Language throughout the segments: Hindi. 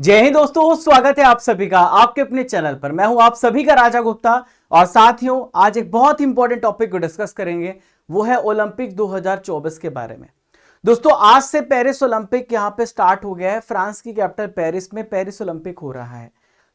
जय हिंद दोस्तों, स्वागत है आप सभी का आपके अपने चैनल पर। मैं हूं आप सभी का राजा गुप्ता और साथियों आज एक बहुत ही इंपॉर्टेंट टॉपिक को डिस्कस करेंगे। वो है ओलंपिक 2024 के बारे में। दोस्तों आज से पेरिस ओलंपिक यहां पे स्टार्ट हो गया है। फ्रांस की कैपिटल पेरिस में पेरिस ओलंपिक हो रहा है।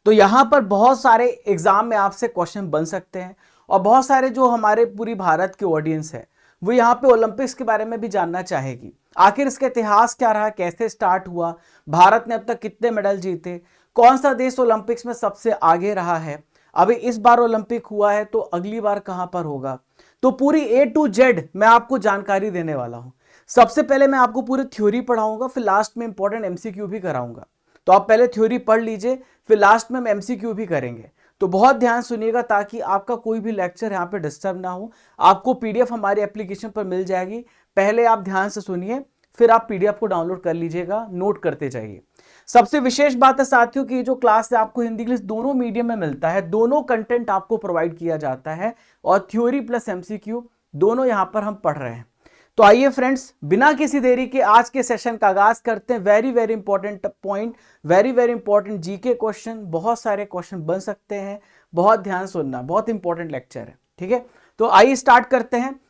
तो यहां पर बहुत सारे एग्जाम में आपसे क्वेश्चन बन सकते हैं और बहुत सारे जो हमारे पूरी भारत की ऑडियंस है वो यहाँ पे ओलंपिक्स के बारे में भी जानना चाहेगी। आखिर इसका इतिहास क्या रहा, कैसे स्टार्ट हुआ, भारत ने अब तक कितने मेडल जीते, कौन सा देश ओलंपिक्स में सबसे आगे रहा है, अभी इस बार ओलंपिक हुआ है तो अगली बार कहां पर होगा। तो पूरी A to Z मैं आपको जानकारी देने वाला हूं। सबसे पहले मैं आपको पूरी थ्योरी पढ़ाऊंगा, फिर लास्ट में इंपॉर्टेंट MCQ भी कराऊंगा। तो आप पहले थ्योरी पढ़ लीजिए, फिर लास्ट में हम MCQ भी करेंगे। तो बहुत ध्यान सुनिएगा ताकि आपका कोई भी लेक्चर यहाँ पे डिस्टर्ब ना हो। आपको PDF हमारी एप्लीकेशन पर मिल जाएगी। पहले आप ध्यान से सुनिए, फिर आप PDF को डाउनलोड कर लीजिएगा, नोट करते जाइए। सबसे विशेष बात है साथियों की जो क्लास है आपको हिंदी इंग्लिश दोनों मीडियम में मिलता है, दोनों कंटेंट आपको प्रोवाइड किया जाता है और थ्योरी प्लस MCQ दोनों यहां पर हम पढ़ रहे हैं। तो आइए फ्रेंड्स, बिना किसी देरी के आज के सेशन का आगाज करते हैं। Very very important point, very very important GK question, बहुत सारे क्वेश्चन बन सकते हैं। बहुत ध्यान सुनना, बहुत इंपॉर्टेंट लेक्चर है, ठीक है। तो आइए स्टार्ट करते हैं।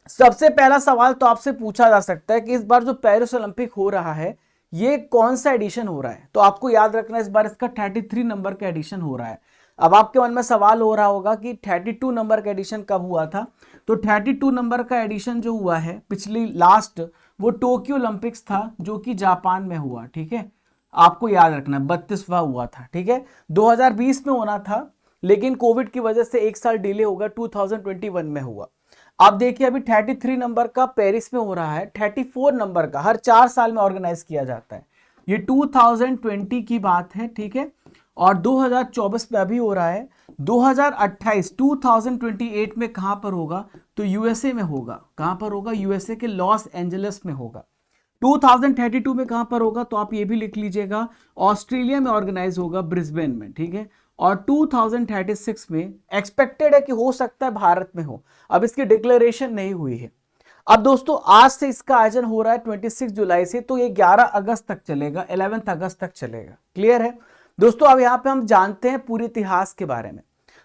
सबसे पहला सवाल तो आपसे पूछा जा सकता है कि इस बार जो पेरिस ओलंपिक हो रहा है ये कौन सा एडिशन हो रहा है। तो आपको याद रखना इस बार इसका 33 नंबर का एडिशन हो रहा है। अब आपके मन में सवाल हो रहा होगा कि 32 नंबर का एडिशन कब हुआ था। तो 32 नंबर का एडिशन जो हुआ है पिछली लास्ट, वो टोक्यो ओलंपिक्स था जो कि जापान में हुआ, ठीक है। आपको याद रखना 32वां हुआ था, ठीक है। 2020 में होना था लेकिन कोविड की वजह से एक साल डिले होगा, 2021 में हुआ। आप देखिए अभी 33 नंबर का पेरिस में हो रहा है, 34 नंबर का हर 4 साल में ऑर्गेनाइज किया जाता है। ये 2020 की बात है, ठीक है। और 2024 में अभी हो रहा है। 2028 में कहां पर होगा तो यूएसए में होगा। कहां पर होगा? यूएसए के लॉस एंजलिस में होगा। 2032 में कहां पर होगा तो आप ये भी लिख लीजिएगा, ऑस्ट्रेलिया में ऑर्गेनाइज होगा, ब्रिस्बेन में, ठीक है। और 2036 में एक्सपेक्टेड है कि हो सकता है भारत में हो, अब इसकी डिक्लेरेशन नहीं हुई है। अब दोस्तों आज से इसका आयोजन हो रहा है 26 जुलाई से, तो ये 11 अगस्त तक चलेगा, 11 अगस्त तक चलेगा। क्लियर है दोस्तों। अब यहां पे हम जानते हैं पूरे इतिहास के बारे में।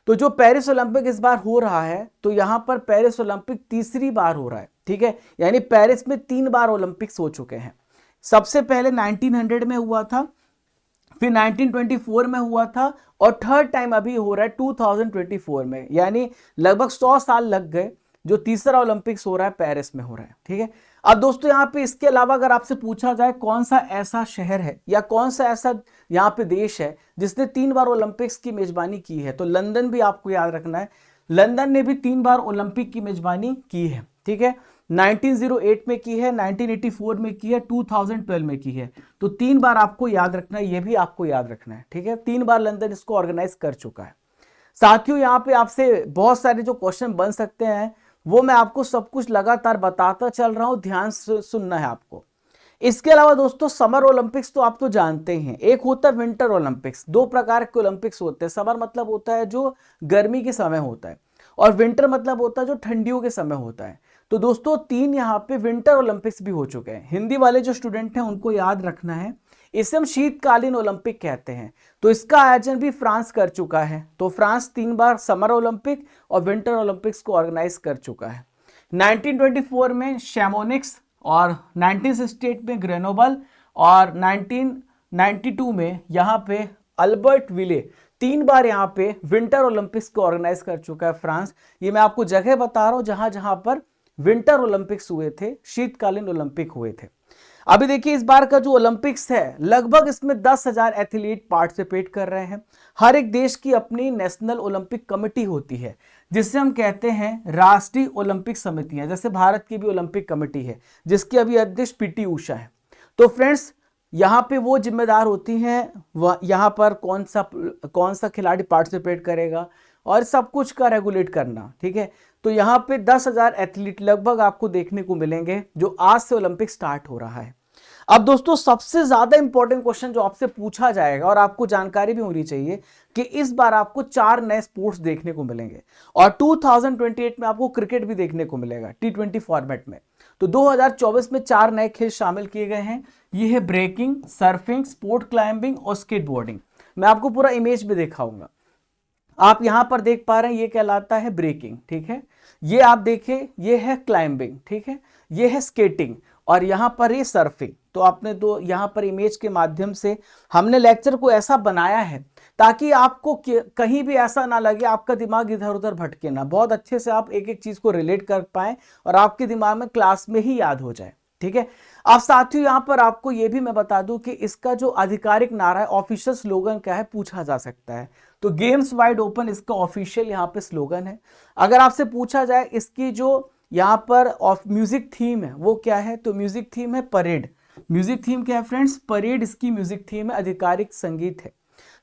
तो जो पेरिस ओलंपिक इस बार हो रहा है, तो यहां पर पेरिस ओलंपिक तीसरी बार हो रहा है, ठीक है। यानी पेरिस में 3 बार ओलंपिक्स हो चुके हैं। सबसे पहले 1900 में हुआ था, फिर 1924 में हुआ था और थर्ड टाइम अभी हो रहा है 2024 में। यानी लगभग 100 साल लग गए। जो तीसरा ओलंपिक्स हो रहा है पेरिस में हो रहा है, ठीक है। अब दोस्तों यहाँ पे इसके अलावा अगर आपसे पूछा जाए कौन सा ऐसा शहर है या कौन सा ऐसा यहाँ पे देश है जिसने 3 बार ओलंपिक्स की मेजबानी की है, तो लंदन भी आपको याद रखना है। लंदन ने भी 3 बार ओलंपिक की मेजबानी की है, ठीक है। 1908 में की है, 1984 में की है, 2012 में की है। तो 3 बार आपको याद रखना है, ये भी आपको याद रखना है, ठीक है। 3 बार लंदन इसको ऑर्गेनाइज कर चुका है। साथियों यहाँ पे आपसे बहुत सारे जो क्वेश्चन बन सकते हैं वो मैं आपको सब कुछ लगातार बताता चल रहा हूं, ध्यान से सुनना है आपको। इसके अलावा दोस्तों समर ओलंपिक्स तो आप तो जानते ही हैं, एक होता है विंटर ओलंपिक्स। 2 प्रकार के ओलंपिक्स होते हैं। समर मतलब होता है जो गर्मी के समय होता है और विंटर मतलब होता है जो ठंडियों के समय होता है। तो दोस्तों 3 यहाँ पे विंटर ओलंपिक्स भी हो चुके हैं। हिंदी वाले जो स्टूडेंट हैं उनको याद रखना है, इसे हम शीतकालीन ओलंपिक कहते हैं। तो इसका आयोजन भी फ्रांस कर चुका है। तो फ्रांस 3 बार समर ओलंपिक और विंटर ओलंपिक्स को ऑर्गेनाइज कर चुका है। 1924 में शैमोनिक्स और 1968 में ग्रेनोबल और 1992 में यहाँ पे अल्बर्ट विले 3 बार यहाँ पे विंटर ओलंपिक्स को ऑर्गेनाइज कर चुका है फ्रांस। ये मैं आपको जगह बता रहा हूं जहां जहां पर विंटर ओलंपिक्स हुए थे, शीतकालीन ओलंपिक हुए थे। अभी देखिए इस बार का जो ओलंपिक्स है लगभग इसमें 10,000 एथलीट पार्टिसिपेट कर रहे हैं। हर एक देश की अपनी नेशनल ओलंपिक कमेटी होती है जिससे हम कहते हैं राष्ट्रीय ओलंपिक समितियां। जैसे भारत की भी ओलंपिक कमेटी है जिसकी अभी अध्यक्ष PT उषा है। तो फ्रेंड्स यहाँ पे वो जिम्मेदार होती हैं, वह यहाँ पर कौन सा खिलाड़ी पार्टिसिपेट करेगा और सब कुछ का रेगुलेट करना, ठीक है। तो यहाँ पे 10,000 एथलीट लगभग आपको देखने को मिलेंगे जो आज से ओलंपिक स्टार्ट हो रहा है। अब दोस्तों सबसे ज्यादा इंपॉर्टेंट क्वेश्चन जो आपसे पूछा जाएगा और आपको जानकारी भी होनी चाहिए कि इस बार आपको 4 नए स्पोर्ट्स देखने को मिलेंगे और 2028 में आपको क्रिकेट भी देखने को मिलेगा T20 फॉर्मेट में। तो 2024 में 4 नए खेल शामिल किए गए हैं। ये है ब्रेकिंग, सर्फिंग, स्पोर्ट क्लाइंबिंग और स्केटबोर्डिंग। मैं आपको पूरा इमेज में दिखाऊंगा। आप यहां पर देख पा रहे हैं, ये कहलाता है ब्रेकिंग, ठीक है। ये आप देखिए, ये है क्लाइंबिंग, ठीक है। ये है स्केटिंग और यहां पर ये सर्फिंग। तो आपने तो यहां पर इमेज के माध्यम से हमने लेक्चर को ऐसा बनाया है ताकि आपको कहीं भी ऐसा ना लगे आपका दिमाग इधर उधर भटके ना, बहुत अच्छे से आप एक एक चीज को रिलेट कर पाए और आपके दिमाग में क्लास में ही याद हो जाए, ठीक है। अब साथियों यहां पर आपको यह भी मैं बता दूं कि इसका जो आधिकारिक नारा है, ऑफिशियल स्लोगन क्या है, पूछा जा सकता है। तो गेम्स वाइड ओपन इसका ऑफिशियल यहाँ पे स्लोगन है। अगर आपसे पूछा जाए इसकी जो यहाँ पर म्यूजिक थीम है वो क्या है, तो म्यूजिक थीम है परेड। म्यूजिक थीम क्या है फ्रेंड्स, परेड इसकी म्यूजिक थीम है, आधिकारिक संगीत है।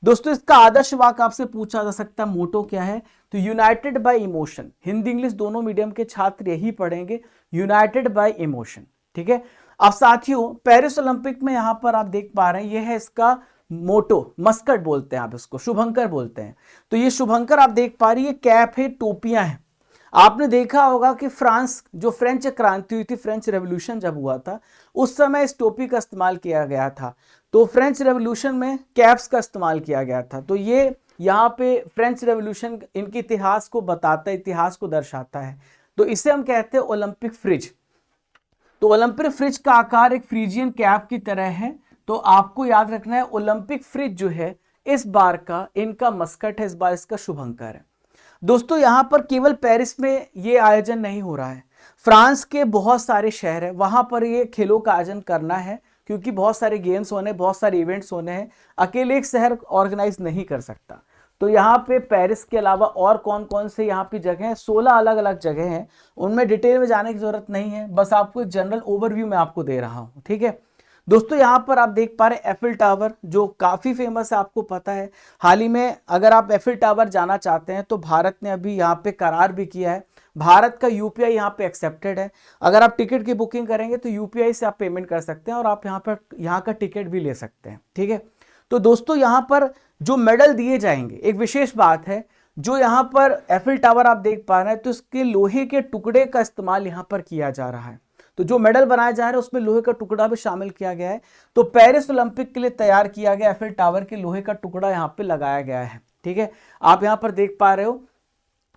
दोस्तों इसका आदर्श वाक्य आपसे पूछा जा सकता है, मोटो क्या है, तो United bye emotion. Hindi English दोनों मीडियम के छात्र यही पढ़ेंगे, यूनाइटेड बाय इमोशन, ठीक है। अब साथियों पेरिस ओलंपिक में यहां पर आप देख पा रहे हैं, ये है इसका मोटो, मस्कट बोलते हैं आप इसको, शुभंकर बोलते हैं। तो ये शुभंकर आप देख पा रही है, कैप है, टोपियां हैं। आपने देखा होगा कि फ्रांस, जो फ्रेंच क्रांति हुई थी, फ्रेंच रेवोल्यूशन जब हुआ था, उस समय इस टोपी का इस्तेमाल किया गया था। तो फ्रेंच रेवोल्यूशन में कैप्स का इस्तेमाल किया गया था। तो ये यहाँ पे फ्रेंच रेवोल्यूशन इनके इतिहास को बताता है, इतिहास को दर्शाता है। तो इसे हम कहते हैं ओलंपिक फ्रिज। तो ओलंपिक फ्रिज का आकार एक फ्रीजियन कैप की तरह है। तो आपको याद रखना है ओलंपिक फ्रिज जो है इस बार का इनका मस्कट है, इस बार इसका शुभंकर है। दोस्तों यहां पर केवल पेरिस में ये आयोजन नहीं हो रहा है, फ्रांस के बहुत सारे शहर है वहां पर ये खेलों का आयोजन करना है, क्योंकि बहुत सारे गेम्स होने, बहुत सारे इवेंट्स होने हैं, अकेले एक शहर ऑर्गेनाइज नहीं कर सकता। तो यहाँ पे पेरिस के अलावा और कौन कौन से यहाँ पे जगह हैं, 16 अलग अलग जगह हैं, उनमें डिटेल में जाने की जरूरत नहीं है, बस आपको एक जनरल ओवरव्यू में आपको दे रहा हूँ, ठीक है। दोस्तों यहाँ पर आप देख पा रहे हैं एफिल टावर, जो काफी फेमस है, आपको पता है। हाल ही में अगर आप एफिल टावर जाना चाहते हैं तो भारत ने अभी यहाँ पे करार भी किया है, भारत का यूपीआई यहाँ पे एक्सेप्टेड है। अगर आप टिकट की बुकिंग करेंगे तो यूपीआई से आप पेमेंट कर सकते हैं और आप यहाँ का टिकट भी ले सकते हैं, ठीक है। तो दोस्तों यहाँ पर जो मेडल दिए जाएंगे, एक विशेष बात है, जो यहाँ पर एफिल टावर आप देख पा रहे हैं तो इसके लोहे के टुकड़े का इस्तेमाल यहाँ पर किया जा रहा है। तो जो मेडल बनाए जा रहे हैं उसमें लोहे का टुकड़ा भी शामिल किया गया है। तो पेरिस ओलंपिक के लिए तैयार किया गया एफिल टावर के लोहे का टुकड़ा यहाँ पे लगाया गया है, ठीक है। आप यहाँ पर देख पा रहे हो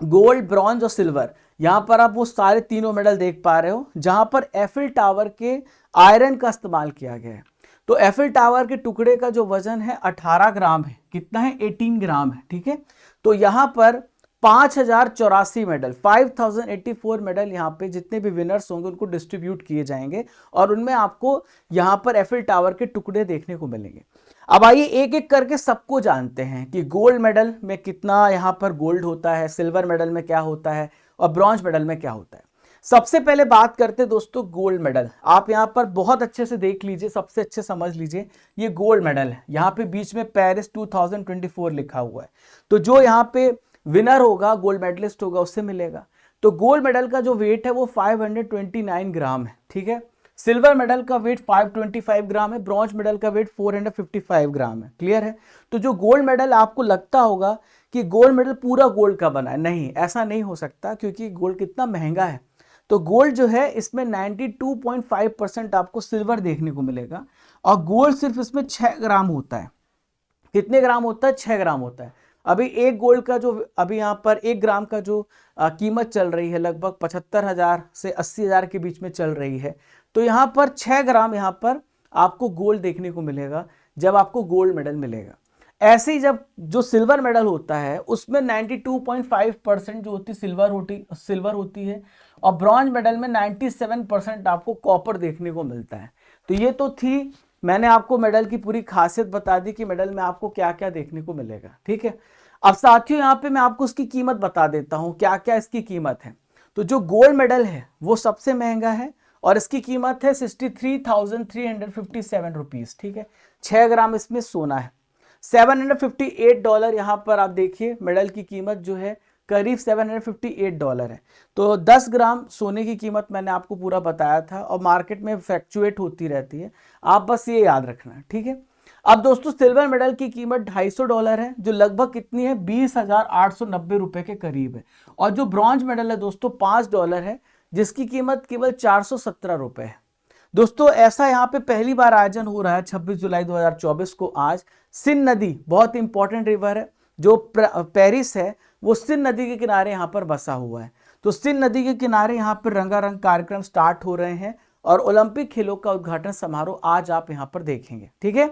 गोल्ड, ब्रॉन्ज और सिल्वर, यहाँ पर आप वो सारे तीनों मेडल देख पा रहे हो जहां पर एफिल टावर के आयरन का इस्तेमाल किया गया है। तो एफिल टावर के टुकड़े का जो वजन है 18 ग्राम है, कितना है, 18 ग्राम है, ठीक है। तो यहाँ पर 5084 मेडल, 5084 मेडल यहाँ पे जितने भी विनर्स होंगे उनको डिस्ट्रीब्यूट किए जाएंगे और उनमें आपको यहाँ पर एफिल टावर के टुकड़े देखने को मिलेंगे। अब आइए एक एक करके सबको जानते हैं कि गोल्ड मेडल में कितना यहाँ पर गोल्ड होता है, सिल्वर मेडल में क्या होता है और ब्रॉन्ज मेडल में क्या होता है। सबसे पहले बात करते हैं दोस्तों गोल्ड मेडल। आप यहाँ पर बहुत अच्छे से देख लीजिए, सबसे अच्छे समझ लीजिए, ये गोल्ड मेडल है, यहाँ पे बीच में पेरिस 2024 लिखा हुआ है। तो जो यहाँ पे विनर होगा, गोल्ड मेडलिस्ट होगा, उससे मिलेगा। तो गोल्ड मेडल का जो वेट है वो 529 ग्राम है, ठीक है। सिल्वर मेडल का वेट 525 ग्राम है, ब्रॉन्ज मेडल का वेट 455 ग्राम है, क्लियर है। तो जो गोल्ड मेडल, आपको लगता होगा कि गोल्ड मेडल पूरा गोल्ड का बना है, नहीं, ऐसा नहीं हो सकता, क्योंकि गोल्ड कितना महंगा है। तो गोल्ड जो है इसमें 92.5% आपको सिल्वर देखने को मिलेगा और गोल्ड सिर्फ इसमें 6 ग्राम होता है। कितने ग्राम होता है, 6 ग्राम होता है। अभी एक गोल्ड का जो अभी यहाँ पर 1 ग्राम का जो कीमत चल रही है लगभग 75,000 से 80,000 के बीच में चल रही है। तो यहाँ पर 6 ग्राम यहाँ पर आपको गोल्ड देखने को मिलेगा जब आपको गोल्ड मेडल मिलेगा। ऐसे ही जब जो सिल्वर मेडल होता है उसमें 92.5% जो होती सिल्वर होती है और ब्रॉन्ज मेडल में 97% आपको कॉपर देखने को मिलता है। तो ये तो थी, मैंने आपको मेडल की पूरी खासियत बता दी कि मेडल में आपको क्या क्या देखने को मिलेगा, ठीक है। अब साथियों यहाँ पे मैं आपको इसकी कीमत बता देता हूँ, क्या क्या इसकी कीमत है। तो जो गोल्ड मेडल है वो सबसे महंगा है और इसकी कीमत है 63,357 रुपीज, ठीक है। 6 ग्राम इसमें सोना है। $758 यहाँ पर आप देखिए मेडल की कीमत जो है करीब $758 है। तो 10 ग्राम सोने की कीमत मैंने आपको पूरा बताया था और मार्केट में फ्लक्चुएट होती रहती है, आप बस ये याद रखना, ठीक है। अब दोस्तों सिल्वर मेडल की कीमत $250 है, जो लगभग कितनी है, 20,890 रुपए के करीब है। और जो ब्रॉन्ज मेडल है दोस्तों $5 है, जिसकी कीमत केवल 417 रुपए है। दोस्तों ऐसा यहाँ पे पहली बार आयोजन हो रहा है 26 जुलाई 2024 को। आज सिंध नदी बहुत इंपॉर्टेंट रिवर है, जो पेरिस है वो सिंध नदी के किनारे यहाँ पर बसा हुआ है। तो सिंध नदी के किनारे यहाँ पर रंगारंग कार्यक्रम स्टार्ट हो रहे हैं और ओलंपिक खेलों का उद्घाटन समारोह आज आप यहाँ पर देखेंगे। ठीक है,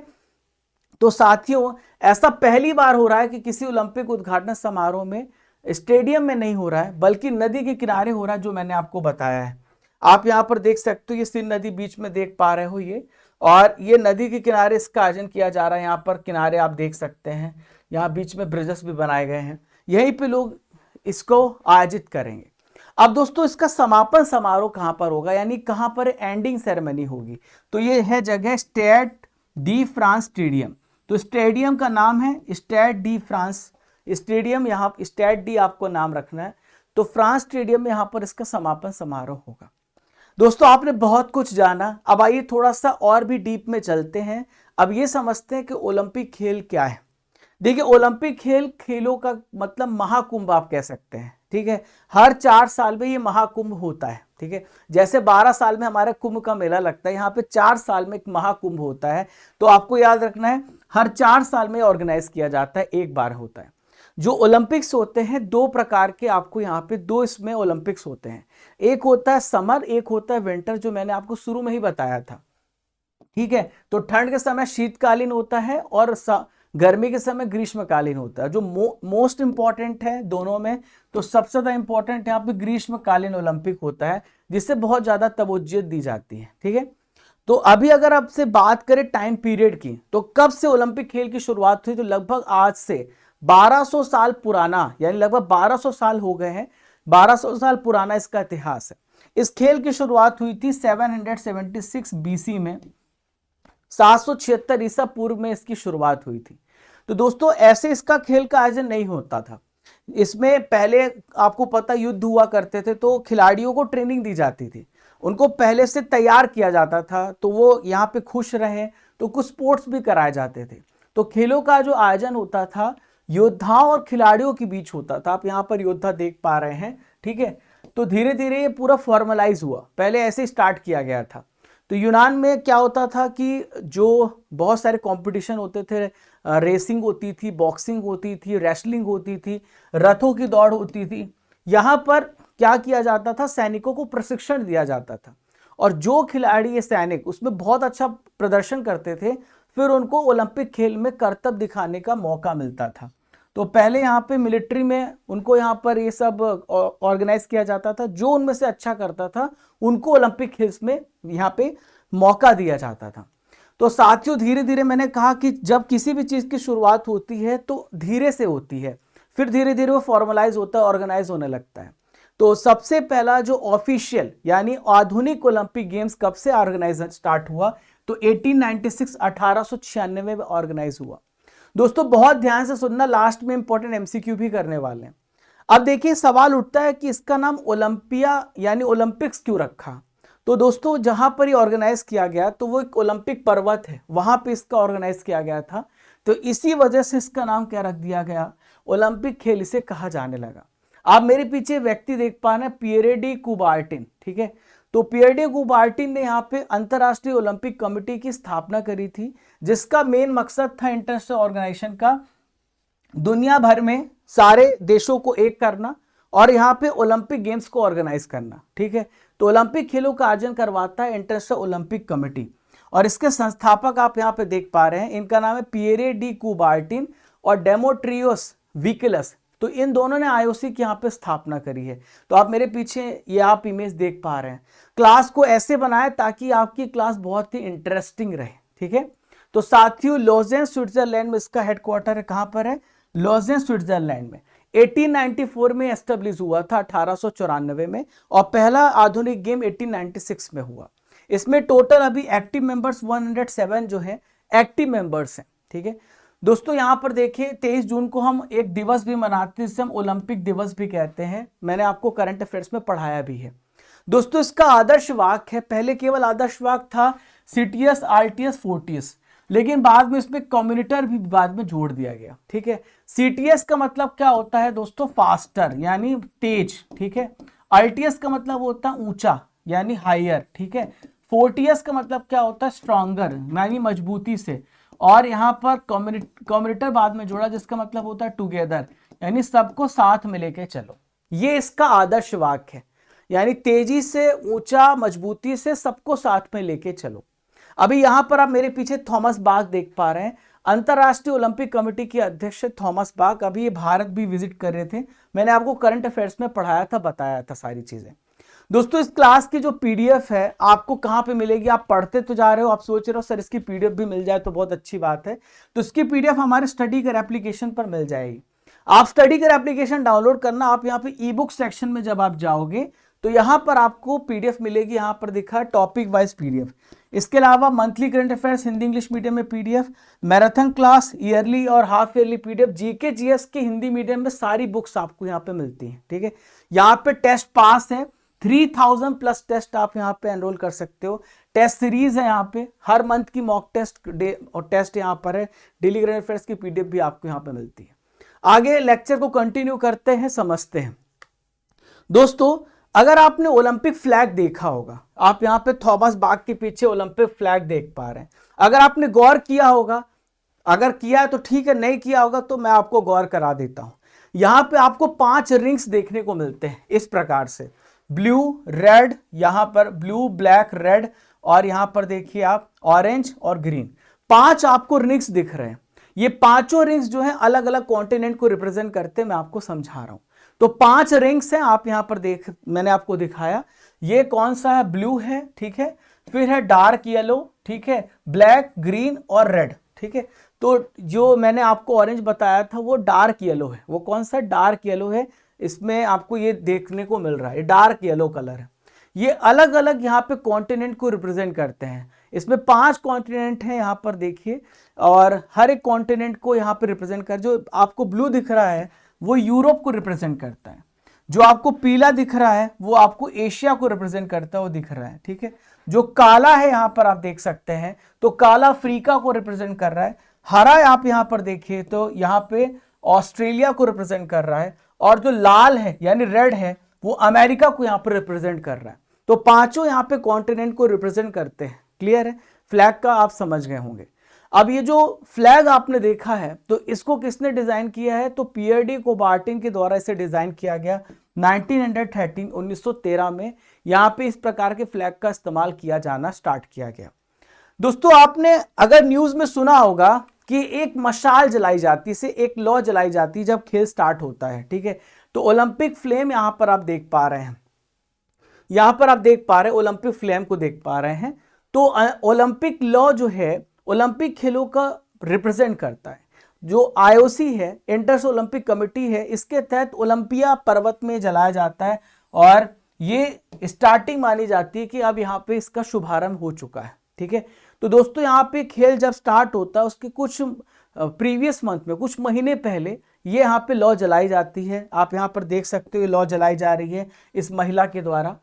तो साथियों ऐसा पहली बार हो रहा है कि किसी ओलंपिक उद्घाटन समारोह में स्टेडियम में नहीं हो रहा है बल्कि नदी के किनारे हो रहा है, जो मैंने आपको बताया है। आप यहाँ पर देख सकते हो, ये सिंध नदी बीच में देख पा रहे हो ये, और ये नदी के किनारे इसका आयोजन किया जा रहा है। यहाँ पर किनारे आप देख सकते हैं, यहाँ बीच में ब्रिजेस भी बनाए गए हैं, यहीं पे लोग इसको आयोजित करेंगे। अब दोस्तों इसका समापन समारोह कहाँ पर होगा, यानी कहाँ पर एंडिंग सेरेमनी होगी, तो ये है जगह स्टेड डी फ्रांस स्टेडियम। तो स्टेडियम का नाम है स्टेड डी फ्रांस स्टेडियम, यहाँ स्टेड डी आपको नाम रखना है। तो फ्रांस स्टेडियम में यहाँ पर इसका समापन समारोह होगा। दोस्तों आपने बहुत कुछ जाना, अब आइए थोड़ा सा और भी डीप में चलते हैं। अब ये समझते हैं कि ओलंपिक खेल क्या है। देखिए ओलंपिक खेलों का मतलब महाकुंभ आप कह सकते हैं। ठीक है, हर 4 साल में ये महाकुंभ होता है। ठीक है, जैसे 12 साल में हमारे कुंभ का मेला लगता है, यहाँ पे 4 साल में एक महाकुंभ होता है। तो आपको याद रखना है हर 4 साल में ऑर्गेनाइज किया जाता है, एक बार होता है। जो ओलंपिक्स होते हैं 2 प्रकार के, आपको यहाँ पे 2 इसमें ओलंपिक्स होते हैं। एक होता है समर, एक होता है विंटर, जो मैंने आपको शुरू में ही बताया था। ठीक है, तो ठंड के समय शीतकालीन होता है और गर्मी के समय ग्रीष्मकालीन होता है। जो मोस्ट इंपॉर्टेंट है दोनों में, तो सबसे ज्यादा इंपॉर्टेंट यहाँ पे ग्रीष्मकालीन ओलंपिक होता है, जिससे बहुत ज्यादा तवज्जो दी जाती है। ठीक है, तो अभी अगर आपसे बात करें टाइम पीरियड की, तो कब से ओलंपिक खेल की शुरुआत हुई, तो लगभग आज से 1200 साल पुराना, यानी लगभग 1200 साल हो गए हैं, 1200 साल पुराना इसका इतिहास है। इस खेल की शुरुआत हुई थी 776 बीसी में, 776 ईसा पूर्व में इसकी शुरुआत हुई थी। तो दोस्तों ऐसे इसका खेल का आयोजन नहीं होता था। इसमें पहले आपको पता युद्ध हुआ करते थे, तो खिलाड़ियों को ट्रेनिंग दी जाती थी, उनको पहले से तैयार किया जाता था, तो वो यहाँ पे खुश रहे, तो कुछ स्पोर्ट्स भी कराए जाते थे। तो खेलों का जो आयोजन होता था योद्धाओं और खिलाड़ियों के बीच होता था। आप यहाँ पर योद्धा देख पा रहे हैं। ठीक है, तो धीरे धीरे ये पूरा फॉर्मलाइज हुआ, पहले ऐसे स्टार्ट किया गया था। तो यूनान में क्या होता था कि जो बहुत सारे कंपटीशन होते थे, रेसिंग होती थी, बॉक्सिंग होती थी, रेसलिंग होती थी, रथों की दौड़ होती थी। यहाँ पर क्या किया जाता था, सैनिकों को प्रशिक्षण दिया जाता था, और जो खिलाड़ी ये सैनिक उसमें बहुत अच्छा प्रदर्शन करते थे, फिर उनको ओलंपिक खेल में करतब दिखाने का मौका मिलता था। तो पहले यहाँ पे मिलिट्री में उनको यहाँ पर ये सब ऑर्गेनाइज किया जाता था, जो उनमें से अच्छा करता था उनको ओलंपिक खेल्स में यहाँ पे मौका दिया जाता था। तो साथियों धीरे धीरे मैंने कहा कि जब किसी भी चीज़ की शुरुआत होती है तो धीरे से होती है, फिर धीरे धीरे वो फॉर्मलाइज होता है, ऑर्गेनाइज होने लगता है। तो सबसे पहला जो ऑफिशियल यानी आधुनिक ओलंपिक गेम्स कब से ऑर्गेनाइज स्टार्ट हुआ, तो 1896 1896 में ऑर्गेनाइज हुआ। दोस्तों बहुत ध्यान से सुनना, लास्ट में इंपॉर्टेंट एमसीक्यू भी करने वाले हैं। अब देखिए सवाल उठता है कि इसका नाम ओलंपिया यानी ओलंपिक्स क्यों रखा। तो दोस्तों जहां पर ये ऑर्गेनाइज किया गया तो वो एक ओलंपिक पर्वत है, वहां पे इसका ऑर्गेनाइज किया गया था, तो इसी वजह से इसका नाम क्या रख दिया गया, ओलंपिक खेल इसे कहा जाने लगा। आप मेरे पीछे व्यक्ति देख पा रहे हैं, पियरे डी कुबार्टिन। ठीक है, तो पियरे डी कुबार्टिन ने यहाँ पे अंतरराष्ट्रीय ओलंपिक कमेटी की स्थापना करी थी, जिसका मेन मकसद था इंटरनेशनल ऑर्गेनाइजेशन का दुनिया भर में सारे देशों को एक करना और यहाँ पे ओलंपिक गेम्स को ऑर्गेनाइज करना। ठीक है, तो ओलंपिक खेलों का आयोजन करवाता है इंटरनेशनल ओलंपिक कमेटी, और इसके संस्थापक आप यहाँ पे देख पा रहे हैं, इनका नाम है पियरे डी कुबार्टिन और डेमोट्रियोस विकिलस। तो इन दोनों ने आईओसी की यहाँ पे स्थापना करी है। तो आप मेरे पीछे ये आप इमेज देख पा रहे हैं। क्लास को ऐसे बनाए ताकि आपकी क्लास बहुत ही इंटरेस्टिंग रहे। ठीक है, तो साथियों लॉजेन स्विट्जरलैंड में इसका हेडक्वार्टर है। कहाँ पर है, लॉजेन स्विट्जरलैंड में। 1894 में एस्टेब्लिश हुआ था, 1894 में, और पहला आधुनिक गेम 1896 में हुआ। इसमें टोटल अभी एक्टिव मेंबर्स 107 जो है एक्टिव मेंबर्स हैं। ठीक है दोस्तों, यहाँ पर देखिए 23 जून को हम एक दिवस भी मनाते हैं, जिसे हम ओलंपिक दिवस भी कहते हैं। मैंने आपको करंट अफेयर्स में पढ़ाया भी है। दोस्तों इसका आदर्श वाक्य है, पहले केवल आदर्श वाक्य था सीटीएस आरटीएस फोर्टियस, लेकिन बाद में इसमें कम्युनिटर भी बाद में जोड़ दिया गया। ठीक है, सीटीएस का मतलब क्या होता है दोस्तों, फास्टर यानी तेज। ठीक है, अल्टियस का मतलब होता है ऊंचा यानी हायर, ठीक है। फोर्टियस का मतलब क्या होता है, स्ट्रॉन्गर यानी मजबूती से। और यहाँ पर कम्युनिटर बाद में जोड़ा जिसका मतलब होता है टुगेदर, यानी सबको साथ में लेके चलो। ये इसका आदर्श वाक्य है, यानी तेजी से, ऊंचा, मजबूती से, सबको साथ में लेके चलो। अभी यहां पर आप मेरे पीछे थॉमस बाक देख पा रहे हैं, अंतरराष्ट्रीय ओलंपिक कमेटी के अध्यक्ष थॉमस बाक। अभी ये भारत भी विजिट कर रहे थे, मैंने आपको करंट अफेयर्स में पढ़ाया था, बताया था सारी चीजें। दोस्तों इस क्लास की जो पीडीएफ है आपको कहां पे मिलेगी, आप पढ़ते तो जा रहे हो, आप सोच रहे हो सर इसकी पीडीएफ भी मिल जाए तो बहुत अच्छी बात है। तो इसकी पीडीएफ हमारे स्टडी कर एप्लीकेशन पर मिल जाएगी। आप स्टडी कर एप्लीकेशन डाउनलोड करना, आप यहाँ पे ई बुक सेक्शन में जब आप जाओगे तो यहां पर आपको पीडीएफ मिलेगी, यहां पर दिखा टॉपिक वाइज पीडीएफ। इसके अलावा monthly current affairs Hindi English medium में पीडीएफ, मैराथन क्लास, ईयरली और half yearly PDF, GK GS के हिंदी मीडियम में सारी बुक्स आपको यहाँ पे मिलती हैं, ठीक है। यहाँ पे टेस्ट पास है, 3000 प्लस टेस्ट आप यहाँ पे एनरोल कर सकते हो। टेस्ट सीरीज है यहाँ पे, हर मंथ की मॉक टेस्ट डे और टेस्ट यहाँ पर है। डेली करंट अफेयर्स की पीडीएफ भी आपको यहाँ पे मिलती है। आगे लेक्चर को कंटिन्यू करते हैं, समझते हैं। दोस्तों अगर आपने ओलंपिक फ्लैग देखा होगा, आप यहाँ पे थॉमस बाक के पीछे ओलंपिक फ्लैग देख पा रहे हैं। अगर आपने गौर किया होगा, अगर किया है तो ठीक है, नहीं किया होगा तो मैं आपको गौर करा देता हूं। यहां पे आपको 5 रिंग्स देखने को मिलते हैं इस प्रकार से, ब्लू रेड, यहां पर ब्लू ब्लैक रेड, और यहां पर देखिए आप ऑरेंज और ग्रीन, 5 आपको रिंग्स दिख रहे हैं। ये पांचों रिंग्स जो है अलग अलग कॉन्टिनेंट को रिप्रेजेंट करते हैं, मैं आपको समझा रहा हूं। तो 5 रिंग्स हैं, आप यहां पर देख, मैंने आपको दिखाया। ये कौन सा है, ब्लू है, ठीक है, फिर है डार्क येलो, ठीक है, ब्लैक, ग्रीन और रेड, ठीक है। तो जो मैंने आपको ऑरेंज बताया था वो डार्क येलो है, वो कौन सा डार्क येलो है, इसमें आपको ये देखने को मिल रहा है, डार्क येलो कलर है। ये अलग अलग यहाँ पे कॉन्टिनेंट को रिप्रेजेंट करते हैं। इसमें 5 कॉन्टिनेंट हैं यहाँ पर देखिए, और हर एक कॉन्टिनेंट को यहाँ पे रिप्रेजेंट कर, जो आपको ब्लू दिख रहा है वो यूरोप को रिप्रेजेंट करता है, जो आपको पीला दिख रहा है वो आपको एशिया को रिप्रेजेंट करता है, वो दिख रहा है, ठीक है। जो काला है यहाँ पर आप देख सकते हैं तो काला अफ्रीका को रिप्रेजेंट कर रहा है। हरा आप यहाँ पर देखिए तो यहाँ पे ऑस्ट्रेलिया को रिप्रेजेंट कर रहा है, और जो लाल है यानी रेड है वो अमेरिका को यहाँ पर रिप्रेजेंट कर रहा है। तो पांचों यहाँ पे कॉन्टिनेंट को रिप्रेजेंट करते हैं। क्लियर है, फ्लैग का आप समझ गए होंगे। अब ये जो फ्लैग आपने देखा है तो इसको किसने डिजाइन किया है, तो पियर डी कोबार्टिन के द्वारा इसे डिजाइन किया गया 1913 में। यहां पे इस प्रकार के फ्लैग का इस्तेमाल किया जाना स्टार्ट किया गया। दोस्तों आपने अगर न्यूज में सुना होगा कि एक मशाल जलाई जाती से, एक लौ जलाई जाती है जब खेल स्टार्ट होता है, ठीक है। तो ओलंपिक फ्लेम यहां पर आप देख पा रहे हैं, यहां पर आप देख पा रहे हैं ओलंपिक फ्लेम को देख पा रहे हैं। तो ओलंपिक लॉ जो है ओलंपिक खेलों का रिप्रेजेंट करता है। जो आईओसी है, इंटर ओलंपिक कमेटी है, इसके तहत ओलंपिया पर्वत में जलाया जाता है, और ये स्टार्टिंग मानी जाती है कि अब यहाँ पे इसका शुभारंभ हो चुका है, ठीक है। तो दोस्तों यहाँ पे खेल जब स्टार्ट होता है उसके कुछ प्रीवियस मंथ में, कुछ महीने पहले ये यहाँ पे लॉ जलाई जाती है। आप यहाँ पर देख सकते हो लॉ जलाई जा रही है इस महिला के द्वारा।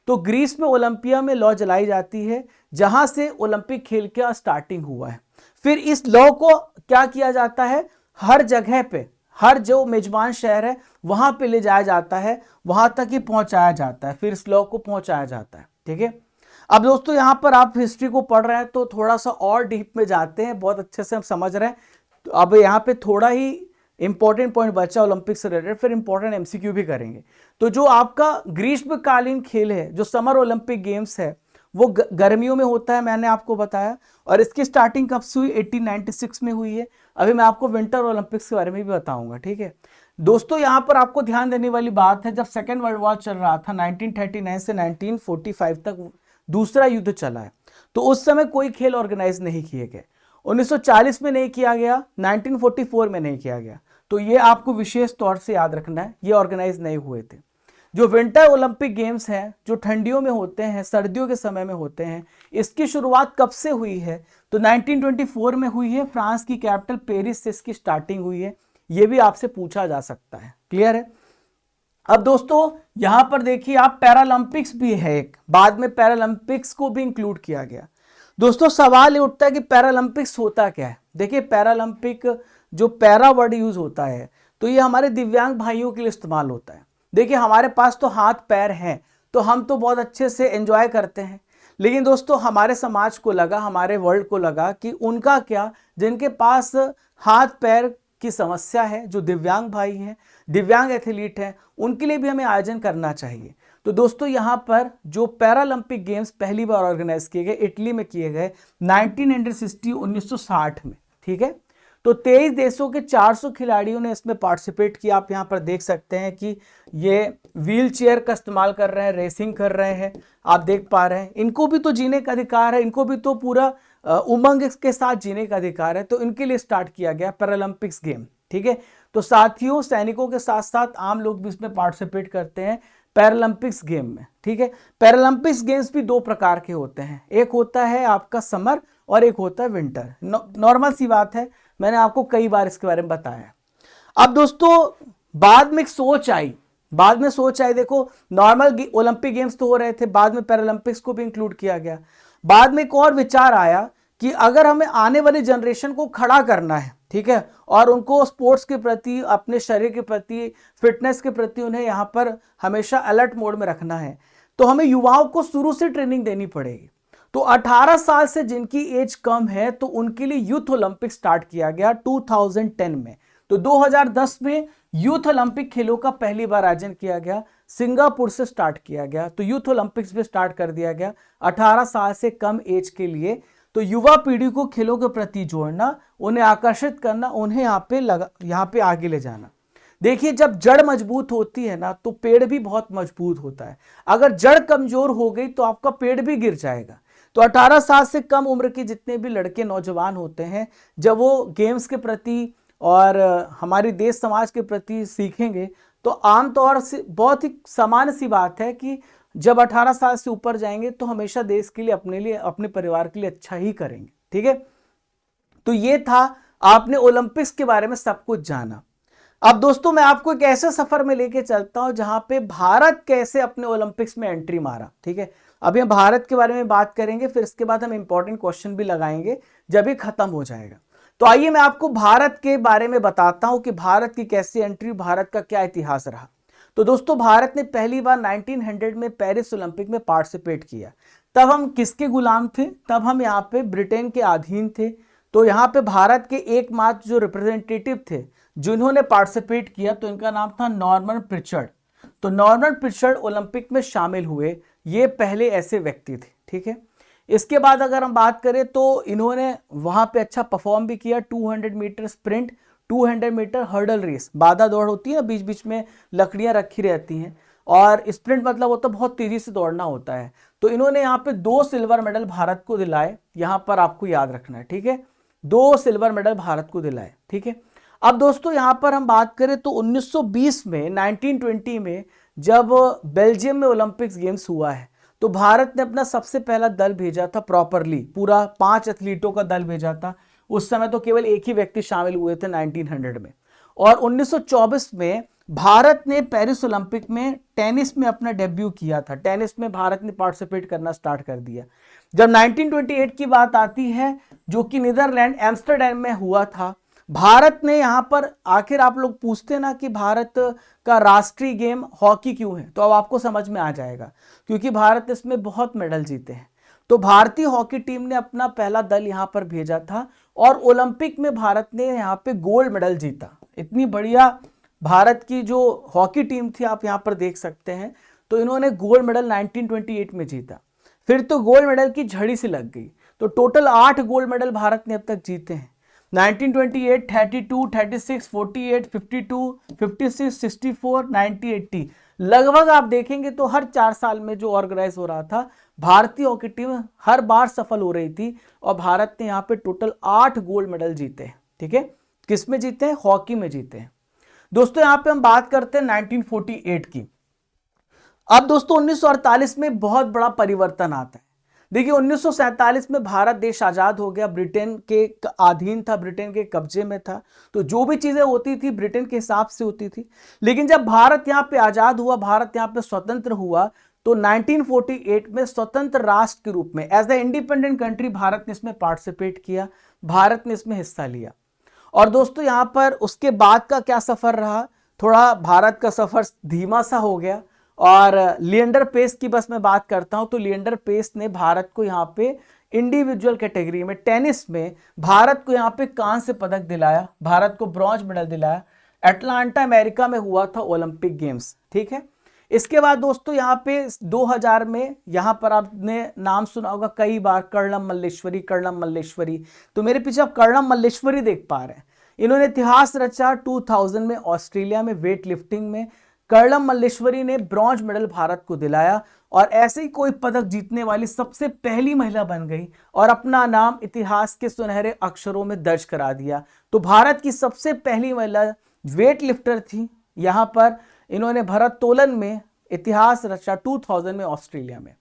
तो ग्रीस में ओलंपिया में लॉ जलाई जाती है जहां से ओलंपिक खेल का स्टार्टिंग हुआ है। फिर इस लॉ को क्या किया जाता है, हर जगह पे, हर जो मेजबान शहर है वहां पे ले जाया जाता है, वहां तक ही पहुंचाया जाता है, फिर इस लॉ को पहुंचाया जाता है, ठीक है। अब दोस्तों यहां पर आप हिस्ट्री को पढ़ रहे हैं तो थोड़ा सा और डीप में जाते हैं, बहुत अच्छे से हम समझ रहे हैं। तो अब यहाँ पे थोड़ा ही इंपॉर्टेंट पॉइंट बचा ओलंपिक से रिलेटेड, फिर इंपॉर्टेंट एमसीक्यू भी करेंगे। तो जो आपका ग्रीष्मकालीन खेल है, जो समर ओलंपिक गेम्स है, वो गर्मियों में होता है, मैंने आपको बताया। और इसकी स्टार्टिंग कब से हुई, 1896 में हुई है। अभी मैं आपको विंटर ओलंपिक्स के बारे में भी बताऊंगा, ठीक है। दोस्तों यहाँ पर आपको ध्यान देने वाली बात है, जब सेकेंड वर्ल्ड वॉर चल रहा था 1939 से 1945 तक दूसरा युद्ध चला है, तो उस समय कोई खेल ऑर्गेनाइज नहीं किए गए। 1940 में नहीं किया गया, 1944 में नहीं किया गया। तो ये आपको विशेष तौर से याद रखना है, ये ऑर्गेनाइज नहीं हुए थे। जो विंटर ओलंपिक गेम्स हैं, जो ठंडियों में होते हैं, सर्दियों के समय में होते हैं, इसकी शुरुआत कब से हुई है, तो 1924 में हुई है। फ्रांस की कैपिटल पेरिस से इसकी स्टार्टिंग हुई है, ये भी आपसे पूछा जा सकता है। क्लियर है। अब दोस्तों यहां पर देखिए आप, पैरालंपिक्स भी है एक, बाद में पैरालंपिक्स को भी इंक्लूड किया गया। दोस्तों सवाल ये उठता है कि पैरालंपिक्स होता क्या है। देखिए पैरालंपिक, जो पैरा वर्ड यूज होता है तो ये हमारे दिव्यांग भाइयों के लिए इस्तेमाल होता है। देखिए हमारे पास तो हाथ पैर हैं, तो हम तो बहुत अच्छे से एंजॉय करते हैं, लेकिन दोस्तों हमारे समाज को लगा, हमारे वर्ल्ड को लगा कि उनका क्या, जिनके पास हाथ पैर की समस्या है, जो दिव्यांग भाई हैं, दिव्यांग एथलीट हैं, उनके लिए भी हमें आयोजन करना चाहिए। तो दोस्तों यहाँ पर जो पैरालंपिक गेम्स पहली बार ऑर्गेनाइज किए गए, इटली में किए गए 1960 में, ठीक है। तो 23 देशों के 400 खिलाड़ियों ने इसमें पार्टिसिपेट किया। आप यहाँ पर देख सकते हैं कि ये व्हील चेयर का इस्तेमाल कर रहे हैं, रेसिंग कर रहे हैं, आप देख पा रहे हैं। इनको भी तो जीने का अधिकार है, इनको भी तो पूरा उमंग के साथ जीने का अधिकार है, तो इनके लिए स्टार्ट किया गया पैरालंपिक्स गेम, ठीक है। तो साथियों, सैनिकों के साथ साथ आम लोग भी इसमें पार्टिसिपेट करते हैं पैरालंपिक्स गेम में, ठीक है। पैरालंपिक्स गेम्स भी दो प्रकार के होते हैं, एक होता है आपका समर और एक होता है विंटर। नॉर्मल सी बात है, मैंने आपको कई बार इसके बारे में बताया। अब दोस्तों बाद में सोच आई, देखो नॉर्मल ओलंपिक गेम्स तो हो रहे थे, बाद में पैरालंपिक्स को भी इंक्लूड किया गया। बाद में एक और विचार आया कि अगर हमें आने वाली जनरेशन को खड़ा करना है, ठीक है, और उनको स्पोर्ट्स के प्रति, अपने शरीर के प्रति, फिटनेस के प्रति उन्हें यहाँ पर हमेशा अलर्ट मोड में रखना है, तो हमें युवाओं को शुरू से ट्रेनिंग देनी पड़ेगी। तो 18 साल से जिनकी एज कम है, तो उनके लिए यूथ ओलंपिक स्टार्ट किया गया 2010 में। तो 2010 में यूथ ओलंपिक खेलों का पहली बार आयोजन किया गया, सिंगापुर से स्टार्ट किया गया। तो यूथ ओलंपिक्स भी स्टार्ट कर दिया गया 18 साल से कम एज के लिए। तो युवा पीढ़ी को खेलों के प्रति जोड़ना, उन्हें आकर्षित करना, उन्हें यहाँ पे आगे ले जाना। देखिए जब जड़ मजबूत होती है ना, तो पेड़ भी बहुत मजबूत होता है। अगर जड़ कमजोर हो गई तो आपका पेड़ भी गिर जाएगा। तो 18 साल से कम उम्र के जितने भी लड़के नौजवान होते हैं, जब वो गेम्स के प्रति और हमारी देश समाज के प्रति सीखेंगे, तो आमतौर से बहुत ही सामान्य सी बात है कि जब 18 साल से ऊपर जाएंगे तो हमेशा देश के लिए, अपने परिवार के लिए अच्छा ही करेंगे, ठीक है। तो ये था, आपने ओलंपिक्स के बारे में सब कुछ जाना। अब दोस्तों मैं आपको एक ऐसे सफर में लेके चलता हूं जहां पे भारत कैसे अपने ओलंपिक्स में एंट्री मारा, ठीक है। अभी हम भारत के बारे में बात करेंगे, फिर इसके बाद हम इंपॉर्टेंट क्वेश्चन भी लगाएंगे जब ये खत्म हो जाएगा। तो आइए मैं आपको भारत के बारे में बताता हूं कि भारत की कैसी एंट्री, भारत का क्या इतिहास रहा। तो दोस्तों भारत ने पहली बार 1900 में पेरिस ओलंपिक में पार्टिसिपेट किया। तब हम किसके गुलाम थे? तब हम यहाँ पे ब्रिटेन के अधीन थे। तो यहाँ पे भारत के एकमात्र जो रिप्रेजेंटेटिव थे जिन्होंने पार्टिसिपेट किया, तो इनका नाम था नॉर्मन प्रिचर्ड। तो नॉर्मन प्रिचर्ड ओलंपिक में शामिल हुए, ये पहले ऐसे व्यक्ति थे, ठीक है। इसके बाद अगर हम बात करें तो इन्होंने वहां पे अच्छा परफॉर्म भी किया। 200 metre sprint, 200 metre hurdle race, बाधा दौड़ होती है, बीच बीच में लकड़ियां रखी रहती हैं, और स्प्रिंट मतलब होता है बहुत तेजी से दौड़ना होता है। तो इन्होंने यहाँ पे 2 सिल्वर मेडल भारत को दिलाए, यहाँ पर आपको याद रखना है, ठीक है। 2 सिल्वर मेडल भारत को दिलाए, ठीक है। अब दोस्तों यहाँ पर हम बात करें तो 1920 में, 1920 में जब बेल्जियम में ओलंपिक्स गेम्स हुआ है, तो भारत ने अपना सबसे पहला दल भेजा था, प्रॉपरली पूरा 5 एथलीटों का दल भेजा था। उस समय तो केवल एक ही व्यक्ति शामिल हुए थे 1900 में। और 1924 में भारत ने पेरिस ओलंपिक में टेनिस में अपना डेब्यू किया था। टेनिस में भारत ने पार्टिसिपेट करना स्टार्ट कर दिया। जब 1928 की बात आती है, जो कि नीदरलैंड एम्स्टरडैम में हुआ था, भारत ने यहां पर, आखिर आप लोग पूछते ना कि भारत का राष्ट्रीय गेम हॉकी क्यों है, तो अब आपको समझ में आ जाएगा, क्योंकि भारत इसमें बहुत मेडल जीते हैं। तो भारतीय हॉकी टीम ने अपना पहला दल यहां पर भेजा था, और ओलंपिक में भारत ने यहां पे गोल्ड मेडल जीता। इतनी बढ़िया भारत की जो हॉकी टीम थी, आप यहां पर देख सकते हैं। तो इन्होंने गोल्ड मेडल 1928 में जीता। फिर तो गोल्ड मेडल की झड़ी सी लग गई। तो टोटल 8 गोल्ड मेडल भारत ने अब तक जीते हैं। 1928, 32, 36, 48, 52, 56, 64, 90, 80, लगभग आप देखेंगे तो हर 4 साल में जो ऑर्गेनाइज हो रहा था, भारतीय हॉकी टीम हर बार सफल हो रही थी, और भारत ने यहाँ पे टोटल 8 गोल्ड मेडल जीते हैं, ठीक है। किस में जीते हैं? हॉकी में जीते हैं। दोस्तों यहाँ पे हम बात करते हैं 1948 की। अब दोस्तों 1948 में बहुत बड़ा परिवर्तन आता है। देखिए 1947 में भारत देश आजाद हो गया, ब्रिटेन के अधीन था, ब्रिटेन के कब्जे में था। तो जो भी चीजें होती थी ब्रिटेन के हिसाब से होती थी। लेकिन जब भारत यहाँ पे आजाद हुआ, भारत यहाँ पे स्वतंत्र हुआ, तो 1948 में स्वतंत्र राष्ट्र के रूप में, as the independent country, Bharat ने इसमें पार्टिसिपेट किया, भारत ने इसमें हिस्सा लिया। और दोस्तों यहाँ पर उसके बाद का क्या सफर रहा, थोड़ा भारत का सफर धीमा सा हो गया। और लिएंडर पेस की बस मैं बात करता हूं तो लिएंडर पेस ने भारत को यहाँ पे इंडिविजुअल कैटेगरी में टेनिस में भारत को यहाँ पे कांस्य पदक दिलाया, भारत को ब्रॉन्ज मेडल दिलाया। एटलांटा अमेरिका में हुआ था ओलंपिक गेम्स, ठीक है। इसके बाद दोस्तों यहाँ पे 2000 में यहाँ पर आपने नाम सुना होगा कई बार, कर्णम मल्लेश्वरी, कर्णम मल्लेश्वरी। तो मेरे पीछे आप कर्णम मल्लेश्वरी देख पा रहे हैं। इन्होंने इतिहास रचा 2000 में ऑस्ट्रेलिया में वेट लिफ्टिंग में। कर्णम मल्लेश्वरी ने ब्रॉन्ज मेडल भारत को दिलाया और ऐसे ही कोई पदक जीतने वाली सबसे पहली महिला बन गई और अपना नाम इतिहास के सुनहरे अक्षरों में दर्ज करा दिया। तो भारत की सबसे पहली महिला वेट लिफ्टर थी। यहाँ पर इन्होंने भारोत्तोलन में इतिहास रचा 2000 में ऑस्ट्रेलिया में।